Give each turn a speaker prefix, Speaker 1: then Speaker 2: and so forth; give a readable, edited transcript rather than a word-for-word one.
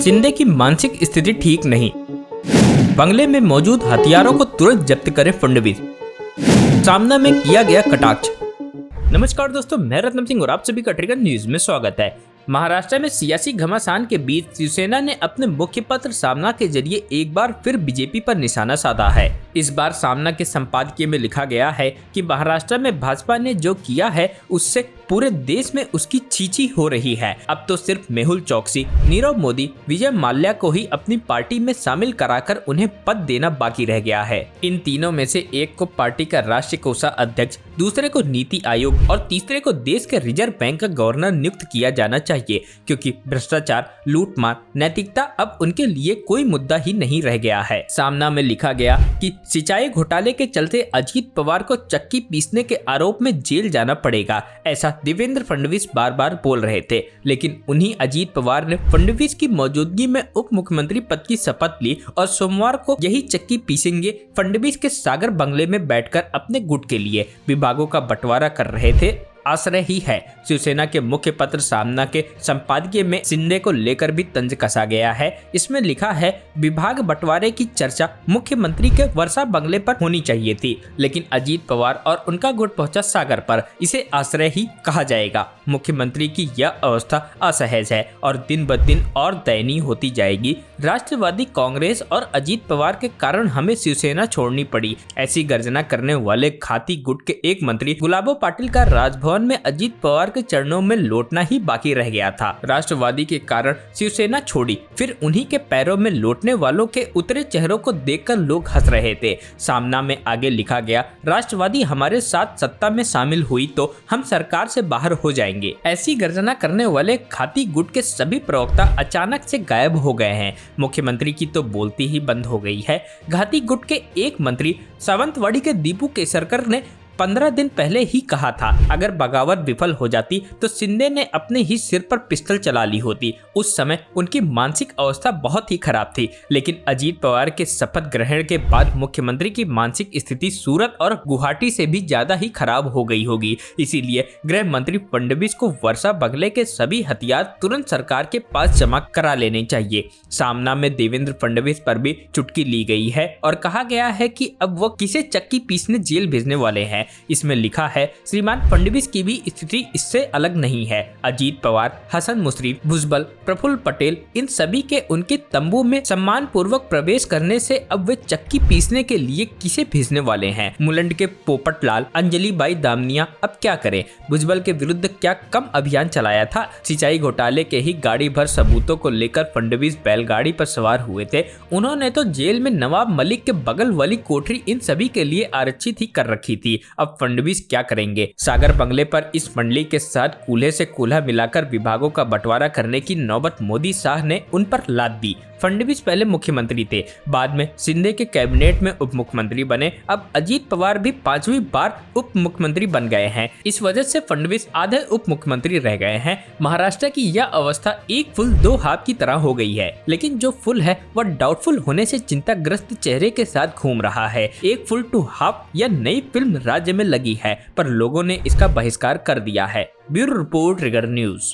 Speaker 1: शिंदे की मानसिक स्थिति ठीक नहीं, बंगले में मौजूद हथियारों को तुरंत जब्त करें फडणवीस, सामना में किया गया कटाक्ष। नमस्कार दोस्तों, मैं रत्नम सिंह और आप सभी का ट्रिगर न्यूज में स्वागत है। महाराष्ट्र में सियासी घमासान के बीच शिवसेना ने अपने मुखपत्र सामना के जरिए एक बार फिर बीजेपी पर निशाना साधा है। इस बार सामना के संपादकीय में लिखा गया है कि महाराष्ट्र में भाजपा ने जो किया है उससे पूरे देश में उसकी छींची हो रही है। अब तो सिर्फ मेहुल चौकसी, नीरव मोदी, विजय माल्या को ही अपनी पार्टी में शामिल कराकर उन्हें पद देना बाकी रह गया है। इन तीनों में से एक को पार्टी का राष्ट्रीय कोषाध्यक्ष, दूसरे को नीति आयोग और तीसरे को देश के रिजर्व बैंक का गवर्नर नियुक्त किया जाना चाहिए, क्योंकि भ्रष्टाचार, लूटमार, नैतिकता अब उनके लिए कोई मुद्दा ही नहीं रह गया है। सामना में लिखा गया कि सिंचाई घोटाले के चलते अजीत पवार को चक्की पीसने के आरोप में जेल जाना पड़ेगा, ऐसा देवेंद्र फडणवीस बार बार बोल रहे थे। लेकिन उन्हीं अजीत पवार ने फडणवीस की मौजूदगी में उप मुख्यमंत्री पद की शपथ ली और सोमवार को यही चक्की पीसेंगे फडणवीस के सागर बंगले में बैठकर अपने गुट के लिए विभागों का बंटवारा कर रहे थे। आश्रय ही है। शिवसेना के मुख्य पत्र सामना के संपादकीय में शिंदे को लेकर भी तंज कसा गया है। इसमें लिखा है, विभाग बंटवारे की चर्चा मुख्यमंत्री के वर्षा बंगले पर होनी चाहिए थी, लेकिन अजीत पवार और उनका गुट पहुंचा सागर पर। इसे आश्रय ही कहा जाएगा। मुख्यमंत्री की यह अवस्था असहज है और दिन ब दिन और दयनीय होती जाएगी। राष्ट्रवादी कांग्रेस और अजीत पवार के कारण हमें शिवसेना छोड़नी पड़ी, ऐसी गर्जना करने वाले घाती गुट के एक मंत्री गुलाबो पाटिल का राजभवन में अजीत पवार के चरणों में लौटना ही बाकी रह गया था। राष्ट्रवादी के कारण शिवसेना छोड़ी, फिर उन्हीं के पैरों में लौटने वालों के उतरे चेहरों को देखकर लोग हंस रहे थे। सामना में आगे लिखा गया, राष्ट्रवादी हमारे साथ सत्ता में शामिल हुई तो हम सरकार से बाहर हो जाएंगे। ऐसी गर्जना करने वाले घाती गुट के सभी प्रवक्ता अचानक से गायब हो गए हैं। मुख्यमंत्री की तो बोलती ही बंद हो गई है। घाती गुट के एक मंत्री सावंतवाड़ी के दीपू केसरकर ने 15 दिन पहले ही कहा था, अगर बगावत विफल हो जाती तो शिंदे ने अपने ही सिर पर पिस्टल चला ली होती। उस समय उनकी मानसिक अवस्था बहुत ही खराब थी, लेकिन अजीत पवार के शपथ ग्रहण के बाद मुख्यमंत्री की मानसिक स्थिति सूरत और गुवाहाटी से भी ज्यादा ही खराब हो गई होगी। इसीलिए गृह मंत्री फडणवीस को वर्षा बंगले के सभी हथियार तुरंत सरकार के पास जमा करा लेने चाहिए। सामना में देवेंद्र फडणवीस पर भी चुटकी ली गई है और कहा गया है कि अब वो किसे चक्की पीसने जेल भेजने वाले हैं। इसमें लिखा है, श्रीमान फडणवीस की भी स्थिति इससे अलग नहीं है। अजीत पवार, हसन मुश्रीफ, भुजबल, प्रफुल्ल पटेल, इन सभी के उनके तंबू में सम्मान पूर्वक प्रवेश करने से अब वे चक्की पीसने के लिए किसे भेजने वाले हैं? मुलंड के पोपटलाल, अंजलि बाई दामनिया अब क्या करें? भुजबल के विरुद्ध क्या कम अभियान चलाया था? सिंचाई घोटाले के ही गाड़ी भर सबूतों को लेकर फडणवीस बैलगाड़ी पर सवार हुए थे। उन्होंने तो जेल में नवाब मलिक के बगल वाली कोठरी इन सभी के लिए आरक्षित ही कर रखी थी। अब फडणवीस क्या करेंगे? सागर बंगले पर इस मंडली के साथ कूल्हे से कूल्हा मिलाकर विभागों का बंटवारा करने की नौबत मोदी शाह ने उन पर लाद दी। फडणवीस पहले मुख्यमंत्री थे, बाद में शिंदे के कैबिनेट में उप मुख्यमंत्री बने। अब अजीत पवार भी 5वीं बार उप मुख्यमंत्री बन गए हैं। इस वजह से फडणवीस आधे उप मुख्यमंत्री रह गए हैं। महाराष्ट्र की यह अवस्था एक फुल दो हाथ की तरह हो गई है, लेकिन जो फुल है वह डाउटफुल होने से चिंताग्रस्त चेहरे के साथ घूम रहा है। एक फुल टू हाफ यह नई फिल्म राज्य में लगी है, पर लोगों ने इसका बहिष्कार कर दिया है। Bureau report, trigger news.